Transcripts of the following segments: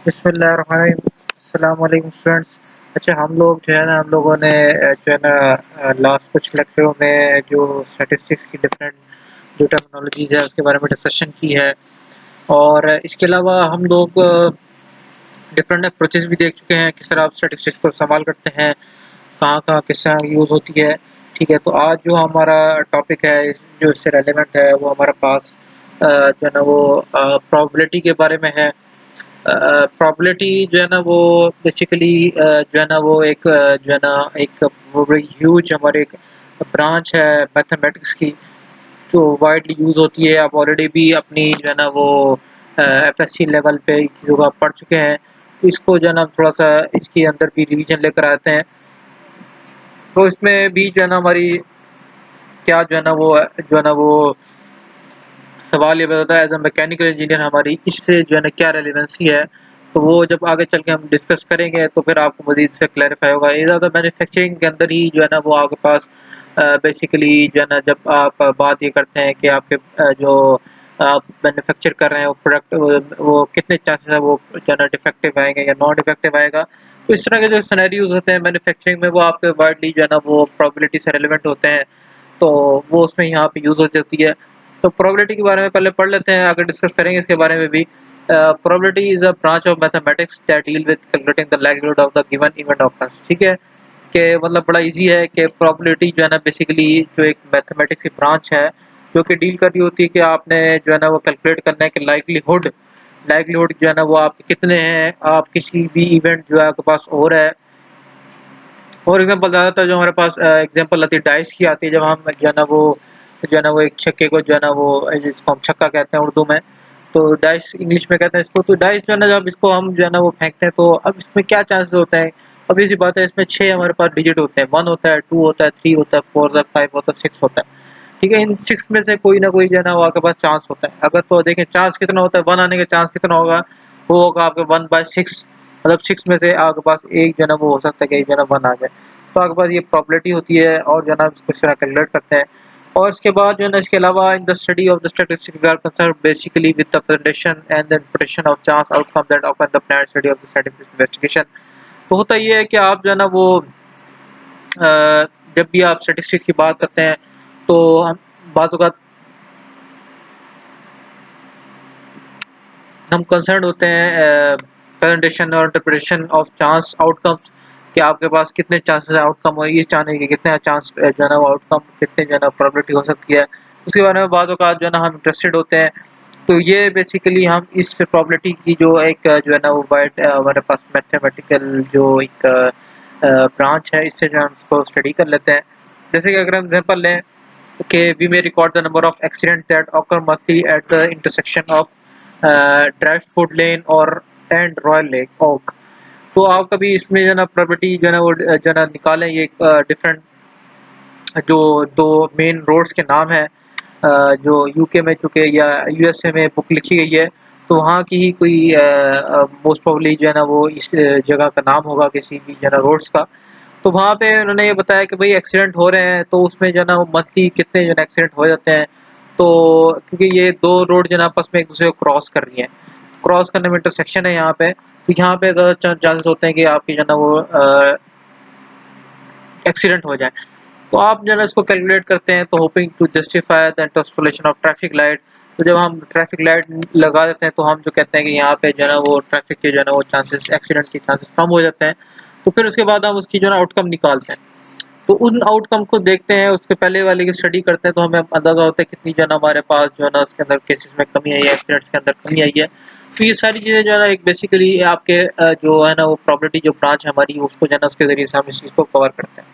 अस्सलामुअलैकुम स्टूडेंट्स। अच्छा, हम लोग जो है ना हम लोगों ने जो है ना लास्ट कुछ लेक्चरों में जो स्टैटिस्टिक्स की डिफरेंट जो टेक्नोलॉजीज है उसके बारे में डिस्कशन की है। और इसके अलावा हम लोग डिफरेंट अप्रोचेस भी देख चुके हैं, किस तरह आप स्टैटिस्टिक्स को इस्तेमाल करते हैं, कहाँ कहाँ किस तरह यूज़ होती है। ठीक है, तो आज जो हमारा टॉपिक है जो इससे रेलेवेंट है वो हमारे पास जो है ना वो प्रोबेबिलिटी के बारे में है। प्रोबेबिलिटी जो है ना वो बेसिकली जो है ना वो एक जो है ना एक वो बड़ी ह्यूज हमारे एक ब्रांच है मैथमेटिक्स की, जो वाइडली यूज़ होती है। आप ऑलरेडी भी अपनी जो है ना वो एफएससी लेवल पे चीज़ों को आप पढ़ चुके हैं। तो इसको जो है ना थोड़ा सा इसके अंदर भी रिवीजन लेकर आते हैं। तो इसमें भी जो है ना हमारी क्या जो है ना वो सवाल ये बताता है एज अ मैकेनिकल इंजीनियर हमारी इससे जो है ना क्या रेलिवेंसी है। तो वो जब आगे चल के हम डिस्कस करेंगे तो फिर आपको मज़ीद से क्लैरिफ़ाई होगा। ये ज़्यादा मैन्युफैक्चरिंग के अंदर ही जो है ना वो आपके पास बेसिकली जो है ना जब आप बात ये करते हैं कि आपके जो आप मैन्युफैक्चर कर रहे हैं वो प्रोडक्ट वो कितने चांसेस है वो जो है ना डिफेक्टिव आएँगे या नॉन डिफेक्टिव आएगा। तो इस तरह के जो सिनेरियोज़ होते हैं मैन्युफैक्चरिंग में वो आपके वाइडली जो है ना वो प्रोबेबिलिटी से रिलेवेंट होते हैं। तो वो उसमें यहाँ पे यूज़ हो जाती है। तो प्रोबेबिलिटी के बारे में पहले पढ़ लेते हैं, आगे डिस्कस करेंगे इसके बारे में भी। Probability is a branch of mathematics that deal with calculating the likelihood of the given event occurs. ठीक है, कि मतलब बड़ा ईज़ी है कि प्रोबेबिलिटी जो है ना बेसिकली जो एक मैथमेटिक्स की ब्रांच है, जो कि डील कर रही होती है कि आपने जो है ना वो कैलकुलेट करना है कि लाइक्लीहुड लाइक्लीहुड जो है ना वो आपके कितने हैं, आप किसी भी इवेंट जो है आपके पास हो रहा है। फॉर एग्जांपल ज़्यादातर जो हमारे पास एग्जांपल आती है डाइस की आती है, जब हम जो है ना वो एक छक्के को जो है ना वो जिसको हम छक्का कहते हैं उर्दू में, तो डाइस इंग्लिश में कहते हैं इसको। तो डाइस जो है ना जब इसको हम जो है ना वो फेंकते हैं तो अब इसमें क्या चांसेस होते हैं। obvious सी बात है, इसमें 6 हमारे पास डिजिट होते हैं, 1 होता है, 2 होता है, 3 होता है, 4 होता है, 5 होता है, 6 होता है। ठीक है, इन 6 में से कोई ना कोई जो है ना वो आपके पास चांस होता है। अगर तो देखें चांस कितना होता है, 1 आने का चांस कितना होगा, वो होगा आपके 1/6। मतलब 6 में से आपके पास एक जो है ना वो हो सकता है कि जो है ना 1 आ जाए। तो आपके पास ये प्रोबेबिलिटी होती है और जो है ना इसको इस तरह कैलकुलेट करते हैं। और इसके बाद जो है ना इसके अलावा in the study of the statistics we are concerned basically with the presentation and the interpretation of chance outcome that occur in the planned study of the scientific investigation. तो होता ये है कि आप जो है ना वो जब भी आप स्टैटिस्टिक्स की बात करते हैं तो हम कंसर्न होते हैं प्रेजेंटेशन और इंटरप्रिटेशन ऑफ चांस आउटकम्स, कि आपके पास कितने चांसेस आउटकम हो, ये चाहने के कितने चांस जो है ना वो आउटकम कितने जो है ना प्रोबेबिलिटी हो सकती है, उसके बारे में बातों का जो है ना हम इंटरेस्टेड होते हैं। तो ये बेसिकली हम इस प्रोबेबिलिटी की जो एक जो है ना वो वाइड हमारे पास मैथमेटिकल जो एक ब्रांच है, इससे जो है हम उसको स्टडी कर लेते हैं। जैसे कि अगर हम एग्जांपल लें कि we may record the number of accident that occur monthly at the intersection of Driftwood Lane और एंड रॉयल लेक ओक। तो आप कभी इसमें जो है ना प्रोबेबिलिटी जो है ना वो जो है ना निकालें, ये डिफरेंट जो दो मेन रोड्स के नाम है जो यूके में चूँकि या यूएसए में बुक लिखी गई है, तो वहाँ की ही कोई मोस्ट प्रोबेबली जो है ना वो इस जगह का नाम होगा किसी भी जो है ना रोड्स का। तो वहाँ पे उन्होंने ये बताया कि भाई एक्सीडेंट हो रहे हैं, तो उसमें जो है ना वो मंथली कितने जो है ना एक्सीडेंट हो जाते हैं। तो क्योंकि ये 2 रोड जो है ना आपस में एक-दूसरे को क्रॉस कर रही हैं, क्रॉस करने में इंटरसेक्शन है यहाँ पे, तो यहाँ पे ज़्यादा चांसेस होते हैं कि आपकी जो है ना वो एक्सीडेंट हो जाए। तो आप जो है ना इसको कैलकुलेट करते हैं, तो hoping to justify the installation of traffic light. तो जब हम ट्रैफिक लाइट लगा देते हैं तो हम जो कहते हैं कि यहाँ पे जो है ना वो ट्रैफिक के जो है ना वो चांसेस एक्सीडेंट के चांसेस कम हो जाते हैं। तो फिर उसके बाद हम उसकी जो है ना आउटकम निकालते हैं। तो उन आउटकम को देखते हैं, उसके पहले वाले की स्टडी करते हैं, तो हमें अंदाज़ा होता है कितनी जो है ना हमारे पास जो है ना उसके अंदर केसेस में कमी आई है, एक्सीडेंट्स के अंदर कमी आई है। तो ये सारी चीज़ें जो है ना एक बेसिकली आपके जो है ना वो प्रोबेबिलिटी जो ब्रांच है हमारी, उसको जो है ना उसके ज़रिए से हम इस चीज़ को कवर करते हैं।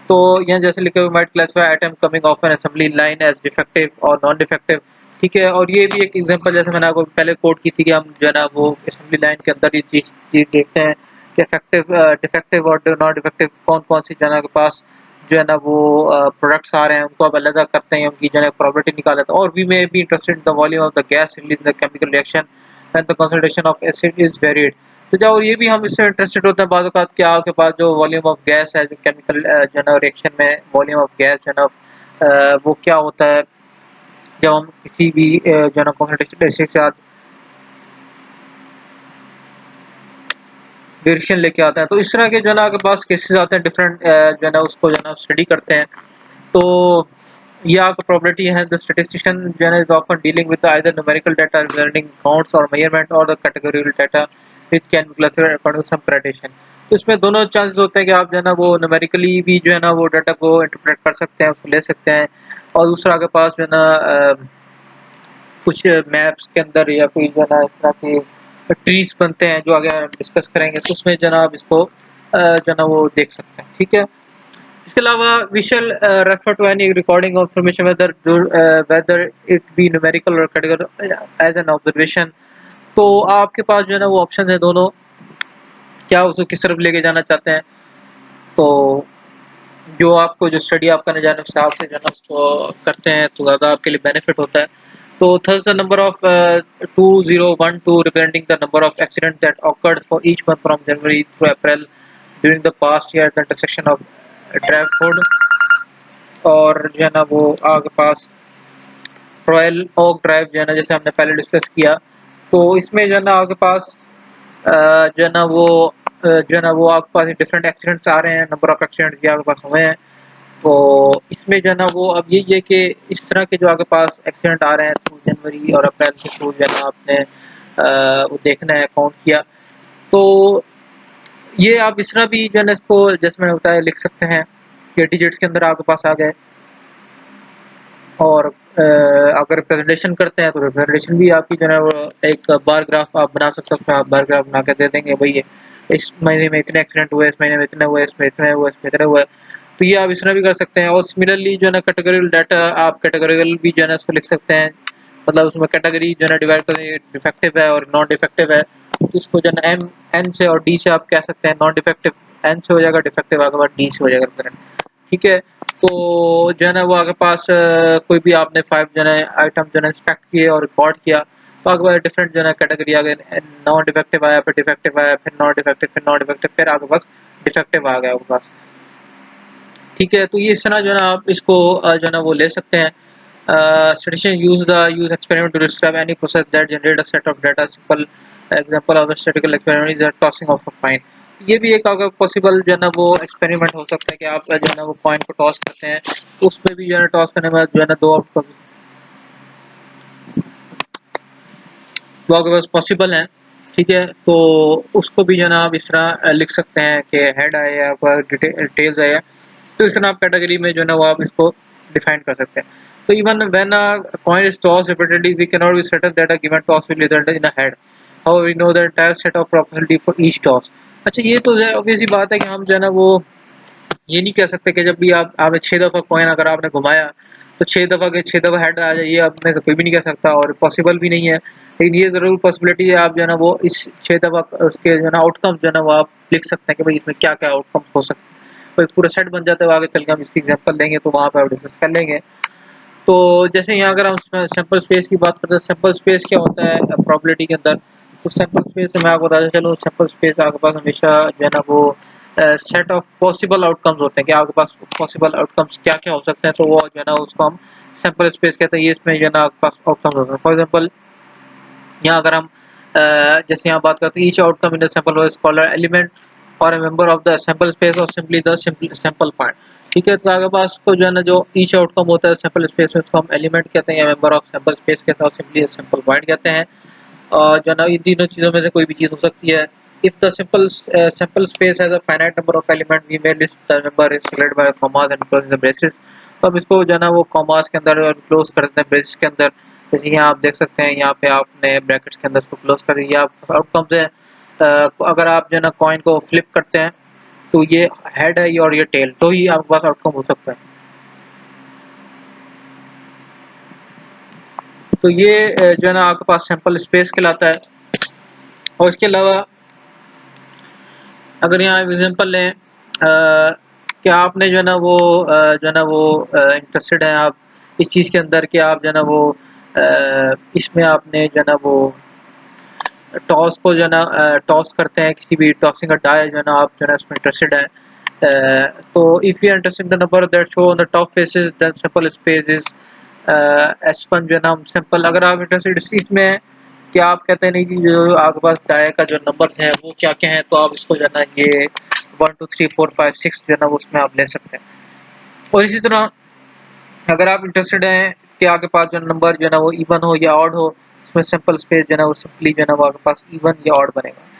तो यहाँ जैसे लिखा हुआ might classify item coming off an assembly line as defective और नॉन डिफेक्टिव। ठीक है, और ये भी एक एग्जांपल जैसे मैंने आपको पहले कोट की थी कि हम जो है ना वो असेंबली लाइन के अंदर ये चीज़ देखते हैं कि इफेक्टिव डिफेक्टिव और नॉन डिफेक्टिव कौन-कौन सी जो है ना के पास जो है ना वो प्रोडक्ट्स आ रहे हैं, उनको अब अलग करते हैं, उनकी जो है प्रोबेबिलिटी निकाल लेते हैं। और we may be interested in the volume of the gas release in the chemical reaction when the concentration of acid is varied. तो जब और ये भी हम इससे इंटरेस्टेड होते हैं बाद औक़ात कि आपके पास जो वॉल्यूम ऑफ गैस है, जो केमिकल जो है ना रिएक्शन में वॉल्यूम ऑफ गैस जो है ना वो क्या होता है जब हम किसी भी जो है ना कंसंट्रेशन एसिड के साथ वेरिएशन लेके आता है। तो इस तरह के जो है ना आपके पास केसेस आते हैं डिफरेंट, जो है ना उसको जो है ना स्टडी करते हैं। तो ये आपका प्रोबेबिलिटी है। द स्टैटिस्टिशियन जो है ना is often dealing with either numerical data representing counts और मेजरमेंट और the categorical data which can be classified according to some criteria. तो इसमें दोनों चांसेस होते हैं कि आप जो है ना वो न्यूमेरिकली भी जो है ना वो डाटा को इंटरप्रेट कर सकते हैं, उसको ले सकते हैं, और दूसरा आपके पास जो है ना कुछ मैप्स के अंदर या कोई जो है ना इस तरह के ट्रीज बनते हैं जो आगे हम डिस्कस करेंगे, तो उसमें जो है ना आप इसको जो है ना वो देख सकते हैं। ठीक है। इसके अलावा we shall refer to any recording of information whether it be numerical और कैटेगरी एज एन ऑब्जर्वेशन। तो आपके पास जो है ना वो ऑप्शन है दोनों, क्या उसको किस तरफ लेके जाना चाहते हैं। तो जो आपको जो स्टडी आप करने जाने हिसाब से जो है ना उसको करते हैं तो ज़्यादा आपके लिए बेनिफिट होता है। तो thus the number of 2012 representing the number of accidents that occurred for each month from January to April during the past year at the intersection of Bradford और जो है ना वो आपके पास रॉयल ओक ड्राइव जो है ना जैसे हमने पहले डिस्कस किया। तो इसमें जो है ना आपके पास जो है ना वो जो है ना वो आपके पास डिफरेंट एक्सीडेंट्स आ रहे हैं, नंबर ऑफ एक्सीडेंट्स भी आपके पास हुए हैं। तो इसमें जो है ना वो अब यही है कि इस तरह के जो आपके पास एक्सीडेंट आ रहे हैं थ्रू जनवरी और अप्रैल के थ्रू जो है ना आपने वो देखना है, काउंट किया। तो ये आप इस तरह भी जो है ना इसको जैसे मैंने बताया लिख सकते हैं कि डिजिट्स के अंदर आपके पास आ गए, और अगर प्रेजेंटेशन करते हैं तो प्रेजेंटेशन भी आपकी जो है वो एक बार ग्राफ आप बना सकते हैं। आप बार ग्राफ बना के दे देंगे भाई इस महीने में इतने एक्सीडेंट हुए, इस महीने में इतने हुए, इसमें इतने हुए, इसमें इतने हुए। तो ये आप इस तरह भी कर सकते हैं। और सिमिलरली जो है ना कैटेगरिकल डाटा आप कैटेगरिकल भी जो है ना उसको लिख सकते हैं, मतलब उसमें कैटेगरी जो है ना डिवाइड करें, डिफेक्टिव है और नॉन डिफेक्टिव है। तो इसको जो है ना एम एन से और डी से आप कह सकते हैं। नॉन डिफेक्टिव एन से हो जाएगा, डिफेक्टिव आपके पास डी से हो जाएगा। ठीक है। तो जो है ना वो आपके पास कोई भी आपने 5 जो है आइटम जो है इंस्पेक्ट किए और रिकॉर्ड किया, तो आपके पास डिफरेंट जो है कैटेगरी आ गए। नॉन डिफेक्टिव आया, फिर डिफेक्टिव आया, फिर नॉन डिफेक्टिव, फिर नॉन डिफेक्टिव, फिर आपके पास डिफेक्टिव आ गया आपके पास। ठीक है। तो ये इस तरह जो है ना आप इसको जो है ना वो ले सकते हैं। statistician use experiment to describe any process that generate a set of data. Simple example of a statistical experiment is the tossing of a coin. ये भी एक अगर पॉसिबल जो है ना वो एक्सपेरिमेंट हो सकता है कि आप जो है ना वो कॉइन को टॉस करते हैं, तो उसमें भी जो है ना टॉस करने के बाद जो है ना दो आउटकम वो आपके पास पॉसिबल है। ठीक है। तो उसको भी जो है ना आप इस तरह लिख सकते हैं कि हेड आए या डिटेल्स आए, तो इस तरह आप कैटेगरी में जो है ना वो आप इसको डिफाइन कर सकते हैं। तो even when a coin is tossed repeatedly we can not be certain that a given toss will result in a head, how we know the entire set of probability for each toss. अच्छा, ये तो obvious सी बात है कि हम जो है ना वो ये नहीं कह सकते कि जब भी आप आपने 6 दफ़ा कॉइन अगर आपने घुमाया तो 6 दफ़ा के 6 दफ़ा हेड आ जाए, ये आप में से कोई भी नहीं कह सकता और पॉसिबल भी नहीं है। लेकिन ये ज़रूर पॉसिबिलिटी है आप जो है ना वो इस 6 दफ़ा उसके जो है ना आउटकम जो है ना वो आप लिख सकते हैं कि भाई इसमें क्या-क्या आउटकम हो सकते हैं। तो एक पूरा सेट बन जाता है, वो आगे चल के हम इसकी एग्जांपल लेंगे तो वहाँ पे आप डिस्कस कर लेंगे। तो जैसे यहाँ अगर हम सैंपल स्पेस की बात करते हैं, सैंपल स्पेस क्या होता है प्रोबेबिलिटी के अंदर। तो सैंपल स्पेस से मैं आपको बताता चलूँ, सैंपल स्पेस आपके पास हमेशा जो है ना वो सेट ऑफ पॉसिबल आउटकम्स होते हैं कि आपके पास पॉसिबल आउटकम्स क्या क्या हो सकते हैं, तो वो जो है ना उसको हम सैंपल स्पेस कहते हैं। ये इसमें जो है ना आपके पास आउटकम्स होते हैं। फॉर एग्जाम्पल यहाँ अगर हम जैसे यहाँ बात करते हैं each outcome in the sample was called element or a member of the sample space or simply the sample point. ठीक है। तो आपके पास को जो है ना जो ईच आउटकम होता है सैंपल स्पेस में, उसको हम एलिमेंट कहते हैं या मेंबर ऑफ सैंपल स्पेस कहते हैं और सिंपली सैंपल पॉइंट कहते हैं। और जो है ना इन तीनों चीज़ों में से कोई भी चीज़ हो सकती है। If the sample space has a finite number of element we may list the number is separated by commas and closing the braces। तो हम इसको जो है ना वो कॉमास के अंदर और क्लोज कर देते हैं ब्रेसेस के अंदर। जैसे यहाँ आप देख सकते हैं, यहाँ पे आपने ब्रैकेट्स के अंदर इसको क्लोज कर दिया। आप आउटकम्स है अगर आप जो है ना कॉइन को फ्लिप करते हैं तो ये हेड है और ये टेल, तो ही आपके पास आउटकम हो सकता है। तो ये जो है ना आपके पास सैंपल स्पेस कहलाता है। और इसके अलावा अगर यहाँ एग्जांपल लें कि आपने जो है ना वो जो है ना वो इंटरेस्टेड हैं आप इस चीज़ के अंदर कि आप जो है ना वो इसमें आपने जो है ना वो टॉस को जो है ना टॉस करते हैं, किसी भी टॉसिंग का डाई जो है ना आप जो है ना इसमें इंटरेस्टेड हैं। तो if you are interested in the number that show on the top faces then simple space is S one जो है ना हम सिंपल अगर आप इंटरेस्टेड इस चीज़ में कि आप कहते नहीं कि जो आपके पास डाया का जो नंबर्स हैं वो क्या-क्या हैं, तो आप इसको जो है ना ये 1 2 3 4 5 6 जो है ना उसमें आप ले सकते हैं। और इसी तरह अगर आप इंटरेस्टेड हैं कि आपके पास जो नंबर जो है ना वो इवन हो या ऑड हो, उसमें सिंपल स्पेस जो है ना वो सिंपली जो है ना वो आपके पास इवन या ऑड बनेगा।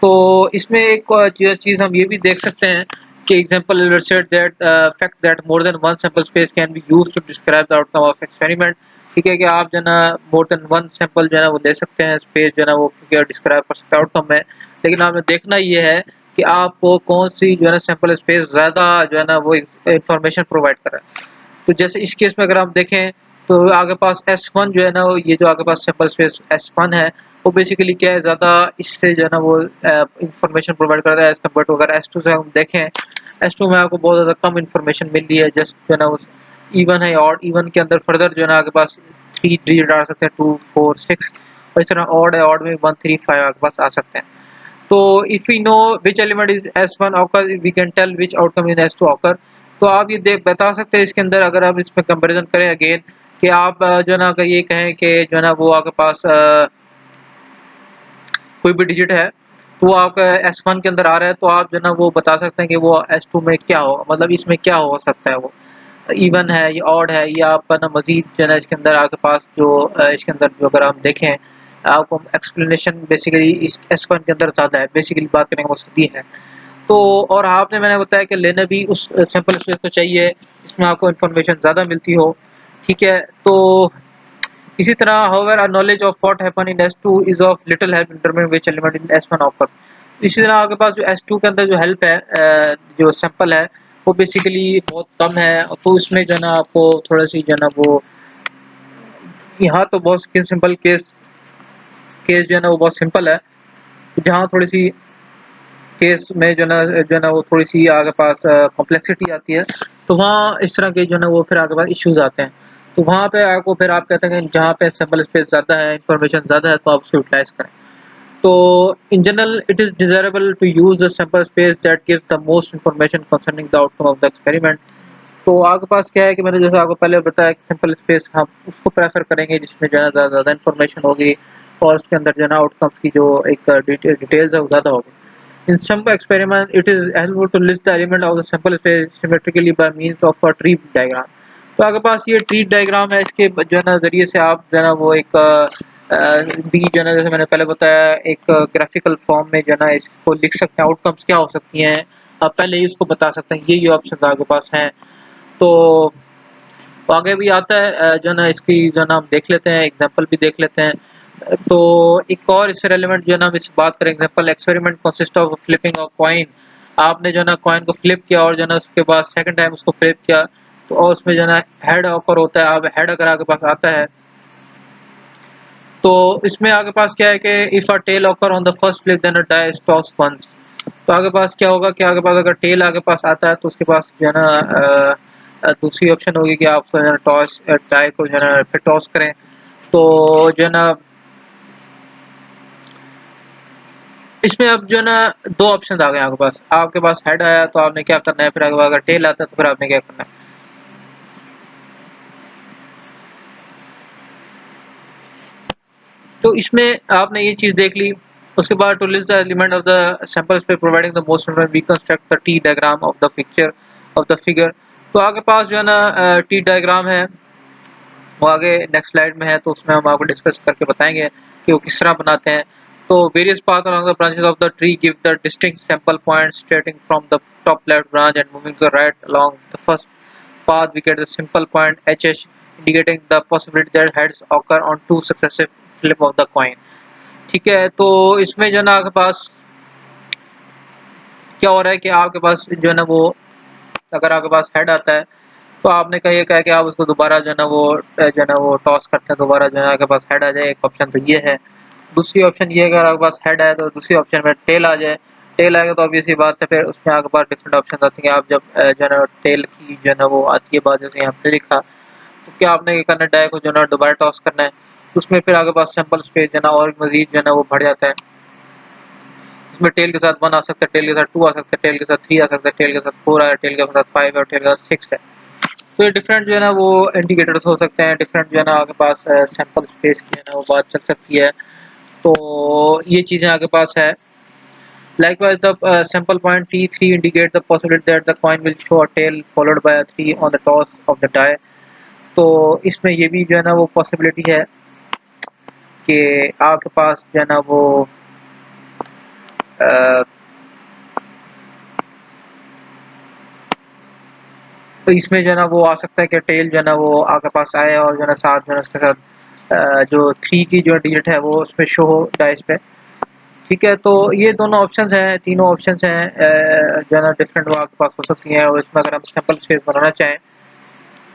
तो इसमें एक चीज़ हम ये भी देख सकते हैं कि example illustrate that fact that more than one sample space can be used to describe the outcome of experiment. ठीक है कि आप जो है ना मोर देन वन सैंपल जो है ना वो ले सकते हैं, स्पेस जो है ना वो डिस्क्राइब कर सकते हैं आउटकम में। लेकिन आपने देखना ये है कि आपको कौन सी जो है ना सैंपल स्पेस ज़्यादा जो है ना वो इंफॉर्मेशन प्रोवाइड कर रहा है। तो जैसे इस केस में अगर आप देखें तो आपके पास S1 जो है ना ये जो आपके पास सैंपल स्पेस S1 है वो बेसिकली क्या है, ज़्यादा इससे जो है ना वो इंफॉर्मेशन प्रोवाइड कर रहा है एज कम्पेयर टू अगर S2 से हम देखें। S2 में आपको बहुत ज़्यादा कम इंफॉर्मेशन मिल रही है, जस्ट जो है ना वो इवन है ऑड, इवन के अंदर फर्दर जो है ना आपके पास 3 डिजिट डाल सकते हैं 2 4 6, और इस तरह ऑड है, ऑड में 1 3 5 आपके पास आ सकते हैं। तो if we know which element is S1 occur we can tell which outcome in S2 occur। तो आप ये देख बता सकते हैं इसके अंदर, अगर आप इसमें कंपैरिजन करें अगेन कि आप जो है ना अगर ये कहें कि जो है ना वो आपके पास कोई भी डिजिट है तो वो आपका S1 के अंदर आ रहा है, तो आप जो है ना वो बता सकते हैं कि वो S2 में क्या हो, मतलब इसमें क्या हो सकता है, वो इवन है या ऑड है, या आपका ना मजीद जो है ना इसके अंदर आपके पास जो इसके अंदर जो अगर हम देखें आपको एक्सप्लेनेशन बेसिकली इस S1 के अंदर ज़्यादा है, बेसिकली बात करेंगे वो सदी है। तो और आपने मैंने बताया कि लेना भी उस सैंपल स्पेस को चाहिए इसमें आपको इन्फॉर्मेशन ज़्यादा मिलती हो। ठीक है, तो इसी तरह however a knowledge of what happened in S2 is of little help in determining which element in S1 occur। इसी तरह आपके पास जो S2 के अंदर जो हेल्प है जो सैंपल है वो बेसिकली बहुत कम है, तो इसमें जो है ना आपको थोड़ा सी जो है ना वो यहाँ तो बहुत सिंपल केस केस जो है ना वो बहुत सिंपल है, जहाँ थोड़ी सी केस में जो है ना वो थोड़ी सी आगे पास कॉम्प्लेक्सिटी आती है, तो वहाँ इस तरह के जो है ना वो फिर आगे पास इश्यूज आते हैं। तो वहाँ पे आपको फिर आप कहते हैं कि जहाँ पे सैंपल स्पेस ज़्यादा है, इंफॉर्मेशन ज़्यादा है, तो आप उसको यूटिलाइज करें। तो in general it is desirable to use the sample space that gives the most information concerning the outcome of the experiment. तो आपके पास क्या है कि मैंने जैसे आपको पहले बताया कि सिंपल स्पेस हम उसको प्रेफर करेंगे जिसमें जो है ज़्यादा इन्फॉर्मेशन होगी और उसके अंदर जो है ना आउटकम्स की जो एक डिटेल्स है वो ज़्यादा होगी। In some experiment, it is helpful to list the element of the sample space symmetrically by means of a tree diagram। तो आपके पास ये ट्री डायग्राम है, इसके जो है ना ज़रिए से आप जो है ना वो एक बी जो है ना जैसे मैंने पहले बताया एक ग्राफिकल फॉर्म में जो है ना इसको लिख सकते हैं, आउटकम्स क्या हो सकती हैं आप पहले ही उसको बता सकते हैं, ये ऑप्शन आपके पास हैं। तो आगे भी आता है जो है ना इसकी जो है ना हम देख लेते हैं, एग्जांपल भी देख लेते हैं। तो एक और इससे रेलेवेंट जो है ना हम इस बात करें example experiment consist of flipping of coin. आपने जो है ना कॉइन को फ्लिप किया और जो है ना उसके बाद सेकंड टाइम उसको फ्लिप किया, तो और उसमें जो है ना हेड ऑकर होता है, अब हेड अगर आपके पास आता है तो इसमें आपके पास क्या है कि if a tail occur on the first flip then a die is toss once. तो आपके पास क्या होगा कि आपके पास अगर टेल आपके पास आता है तो उसके पास जो है ना दूसरी ऑप्शन होगी कि आप जो है ना टॉस डाई को जो है ना फिर टॉस करें। तो जो है ना इसमें अब जो है ना दो ऑप्शन आ गए आपके पास हेड आया तो आपने क्या करना है, फिर अगर टेल आता है तो फिर आपने क्या करना है। तो इसमें आपने ये चीज़ देख ली। उसके बाद to list the element of the sample space providing the most we construct the T diagram of the picture of the figure. तो आपके पास जो है ना टी डायग्राम है वो आगे नेक्स्ट स्लाइड में है, तो उसमें हम आपको डिस्कस करके बताएंगे कि वो किस तरह बनाते हैं। तो various path along the branches of the tree give the distinct sample points starting from the top left branch and moving to the right along the first path we get the simple point HH indicating the possibility that heads occur on two successive flip of the coin। ठीक है, तो इसमें जो है ना आपके पास क्या हो रहा है कि आपके पास जो है ना वो अगर आपके पास हेड आता है तो आपने कहा कहा कि आप उसको दोबारा जो है ना वो टॉस करते हैं, दोबारा जो है आपके पास हेड आ जाए, एक ऑप्शन तो ये है। दूसरी ऑप्शन ये है अगर आपके पास हेड आए तो दूसरी ऑप्शन में टेल आ जाए। टेल आएगा तो ऑब्वियस सी बात है फिर उसमें आपके पास डिफरेंट ऑप्शन आती हैं। आप जब जो है ना टेल की जो है ना वो आती है बात, जैसे हमने लिखा तो क्या आपने ये करना है, डाई को जो है ना दोबारा टॉस करना है, तो उसमें फिर आपके पास सैंपल स्पेस जो है ना और मजीद जो है ना वो बढ़ जाता है। उसमें टेल के साथ 1 आ सकता है, टेल के साथ 2 आ सकता है, टेल के साथ 3 आ सकता है, टेल के साथ 4 आया, टेल के साथ 5 और टेल के साथ 6 है। तो ये डिफरेंट जो है ना वो इंडिकेटर्स हो सकते हैं, डिफरेंट जो है ना आपके पास सैंपल स्पेस की है ना वो बात चल सकती है। तो ये चीज़ें आपके पास है। Likewise, the sample point T3 indicates the possibility that the coin will show a tail followed by a 3 on the toss of the die. तो इसमें ये भी जो है ना वो पॉसिबिलिटी है कि आपके पास जो है ना वो अ, तो इसमें जो है ना वो आ सकता है कि टेल जो है ना वो आपके पास आए और जो है ना साथ जो है उसके साथ जो 3 की जो डिजिट है वो उसमें शो हो डाइस पे। ठीक है, तो ये दोनों ऑप्शंस हैं, तीनों ऑप्शंस हैं जो है ना डिफरेंट वो आपके पास हो सकती हैं। और इसमें अगर हम सैंपल स्पेस बनाना चाहें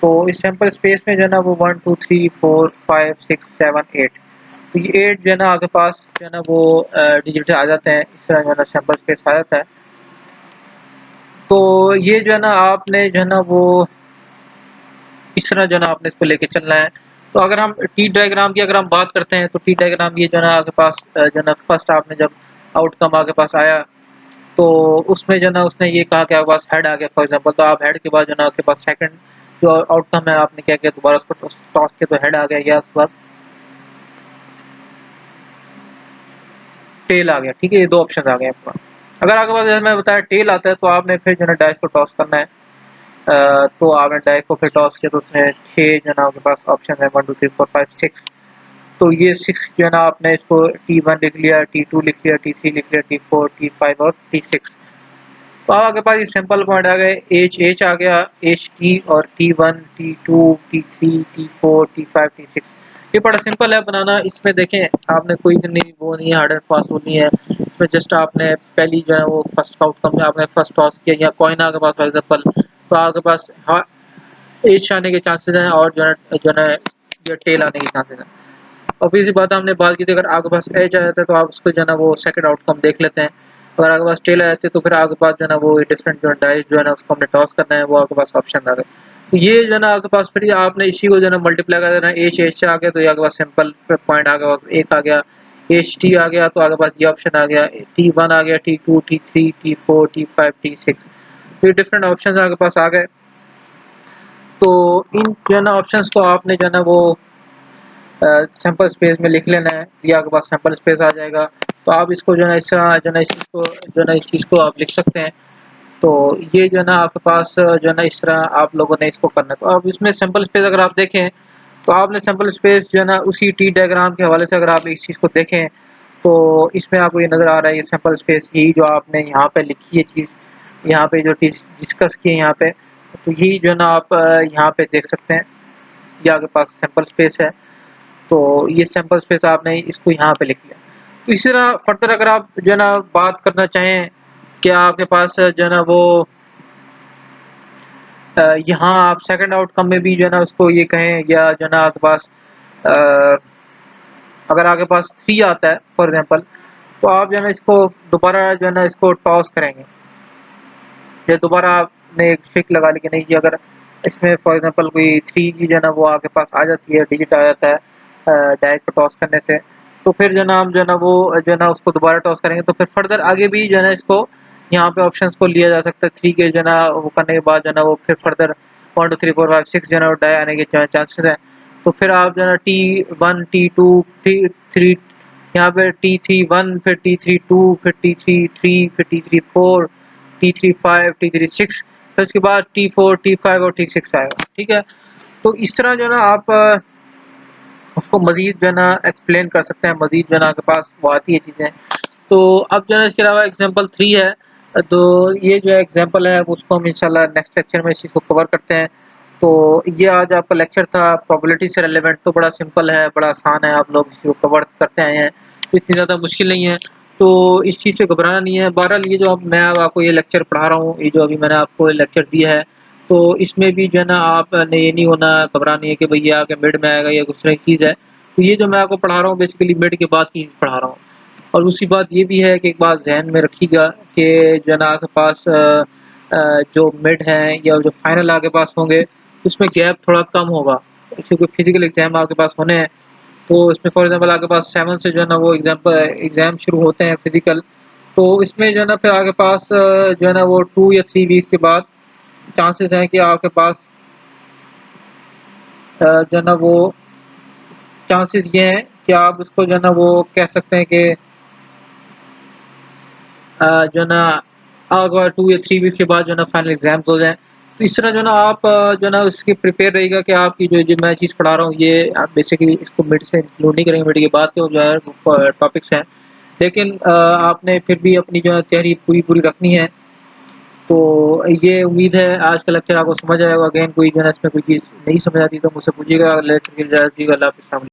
तो इस सैंपल स्पेस में जो है ना वो 1 2 3 4 5 6 7 8, तो ये 8 जो है ना आपके पास जो है ना वो डिजिट आ जाते हैं। इस तरह जो है ना सैंपल स्पेस आ जाता है। तो ये जो है ना आपने जो है ना वो इस तरह जो है ना आपने इसको लेके चलना है। तो अगर हम टी डायग्राम की अगर हम बात करते हैं तो टी डायग्राम ये जो है ना आपके पास जो है ना फर्स्ट आपने जब आउटकम आपके पास आया तो उसमें जो है ना उसने ये कहा कि आपके पास हेड आ गया फॉर एग्जांपल, तो आप हेड के बाद जो है ना आपके पास सेकंड जो आउटकम है आपने क्या किया, दोबारा उसको टॉस किया तो हेड आ गया, या उसके बाद टेल आ गया। ठीक है, ये दो ऑप्शन आ गए आपके पास। अगर आपके पास जैसे मैं बताया टेल आता है तो आपने फिर जो है ना डाइस को टॉस करना है। तो आपने डाइस को फिर टॉस किया तो उसमें 6 जो है ना आपके पास ऑप्शन है, 1 2 3 4 5 6। तो ये 6 जो है ना आपने इसको T1 लिख लिया, T2 लिख लिया, T3 लिख लिया, T4 T5 और T6। तो अब आपके पास ये सिंपल पॉइंट आ गए, एच आ गया, एच टी और T1 T2 T3 T4 T5 T6। ये बड़ा सिंपल है बनाना। इसमें देखें आपने कोई नहीं वो नहीं है, हार्ड एंड फास्ट वो नहीं है। इसमें जस्ट आपने पहली जो है वो फर्स्ट आउटकम में आपने फर्स्ट टॉस किया या कॉइन आपके पास फॉर एग्जाम्पल, तो आपके पास एच आने के चांसेस हैं और जो है जो टेल आने के चांसेस हैं। ऑब्वियस सी बात है, हमने बात की थी अगर आपके पास एज आ जाता है तो आप उसको जो है ना वो सेकंड आउटकम देख लेते हैं। अगर आपके पास टेल आ जाती है तो फिर आपके पास जो है ना वो डिफरेंट जो डाइस जो है ना उसको हमने टॉस करना है, वो आपके पास ऑप्शन आ गए। तो ये जो है ना आपके पास फिर आपने इसी को जो है ना मल्टीप्लाई कर देना, एच एच से आ गया तो ये आपके पास सिंपल पॉइंट आ गया, एक आ गया एच टी आ गया तो आपके पास ये ऑप्शन आ गया, T1 आ गया, T2 T3 T4 T5 T6। तो ये डिफरेंट ऑप्शन आपके पास आ गए। तो इन जो है ना ऑप्शंस को आपने जो है ना वो सैंपल स्पेस में लिख लेना है, या आपके पास सैंपल स्पेस आ जाएगा। तो आप इसको जो है ना इस तरह जो है ना इस चीज़ को जो है ना इस चीज़ को आप लिख सकते हैं। तो ये जो है ना आपके पास जो है ना इस तरह आप लोगों ने इसको करना है। तो अब इसमें सैंपल स्पेस अगर आप देखें तो आपने सैंपल स्पेस जो है ना उसी टी डायग्राम के हवाले से अगर आप इस चीज़ को देखें तो इसमें आपको ये नज़र आ रहा है, ये सैंपल स्पेस यही जो आपने यहाँ पे लिखी है चीज़, यहाँ पे जो डिस्कस की है यहाँ पे, तो यही जो है ना आप यहाँ पे देख सकते हैं, ये आपके पास सैंपल स्पेस है। तो ये सैंपल स्पेस आपने इसको यहाँ पे लिख लिया। तो इसी तरह फर्दर अगर आप जो है ना बात करना चाहें कि आपके पास जो है ना वो यहाँ आप सेकंड आउटकम में भी जो है ना उसको ये कहें, या जो है ना आपके पास अ, अगर आपके पास 3 आता है फॉर एग्जांपल, तो आप जो है ना इसको दोबारा जो है ना इसको टॉस करेंगे, या दोबारा आपने एक फिक लगा ली कि नहीं जी अगर इसमें फॉर एग्जांपल कोई 3 की जो है ना वो आपके पास आ जाती है, डिजिट आ जाता है डायरेक्ट टॉस करने से, तो फिर जो है ना हम जो है ना वो जो है ना उसको दोबारा टॉस करेंगे तो फिर फर्दर आगे भी जो है ना इसको यहाँ पे ऑप्शंस को लिया जा सकता है। 3 के जो है ना वो करने के बाद जो है ना वो फिर फर्दर 1 2 3 4 5 6 जो है ना डाई आने के चांसेस हैं। तो फिर आप जो है ना T1 T2 T3 यहाँ पे T3 1 फिर T3 2 फिर T3 3 फिर T3 4 T3 5 T3 6, फिर उसके बाद T4 T5 और T6 आएगा। ठीक है, तो इस तरह जो है ना आप उसको मज़ीद जो है ना एक्सप्लेन कर सकते हैं, मज़ीद जो है ना आपके पास वो आती है चीज़ें। तो अब जो है इसके अलावा एग्जांपल 3 है, तो ये जो एग्जांपल है उसको हम इंशाल्लाह नेक्स्ट लेक्चर में इस चीज़ को कवर करते हैं। तो ये आज आपका लेक्चर था प्रोबेबिलिटी से रिलेवेंट, तो बड़ा सिंपल है, बड़ा आसान है, आप लोग इसको कवर करते आए हैं, तो इतनी ज़्यादा मुश्किल नहीं है। तो इस चीज़ से घबराना नहीं है। बहरहाल ये जो अब मैं अब आपको ये लेक्चर पढ़ा रहा हूँ, ये जो अभी मैंने आपको लेक्चर दिया है, तो इसमें भी जो है ना आपने ये नहीं होना घबरानी है कि भई ये आके मिड में आएगा या कुछ तरह की चीज़ है। तो ये जो मैं आपको पढ़ा रहा हूँ बेसिकली मिड के बाद की चीज़ पढ़ा रहा हूँ। और दूसरी बात ये भी है कि एक बात ज़हन में रखिएगा कि जो है ना आपके पास जो मिड हैं या जो फाइनल आपके पास होंगे उसमें गैप थोड़ा कम होगा, क्योंकि फिजिकल एग्ज़ाम आपके पास होने हैं। तो इसमें फॉर एग्जांपल आपके पास 7 से जो है ना वो एग्ज़ाम शुरू होते हैं फिजिकल, तो इसमें जो है ना फिर आपके पास जो है ना वो 2 या 3 वीक्स के बाद चांसेस हैं कि आपके पास जो है ना वो चांसेस ये हैं कि आप उसको जो है ना वो कह सकते हैं कि जो है ना अगर 2 या 3 वीक्स के बाद जो है ना फाइनल एग्ज़ाम्स हो जाएँ। तो इस तरह जो है ना आप जो है ना उसके प्रिपेयर रहिएगा कि आपकी जो मैं चीज़ पढ़ा रहा हूँ ये आप बेसिकली इसको मिड से इंक्लूड नहीं करेंगे, मिड के बाद के जो है टॉपिक्स हैं। लेकिन आपने फिर भी अपनी जो है तैयारी पूरी-पूरी रखनी है। तो ये उम्मीद है आज का लेक्चर आपको समझ आया होगा। अगेन कोई जो है ना इसमें कोई चीज़ नहीं समझ आती तो मुझसे पूछिएगा। लेक्चर के लिए इजाज़त दीजिए। अल्लाह हाफ़िज़।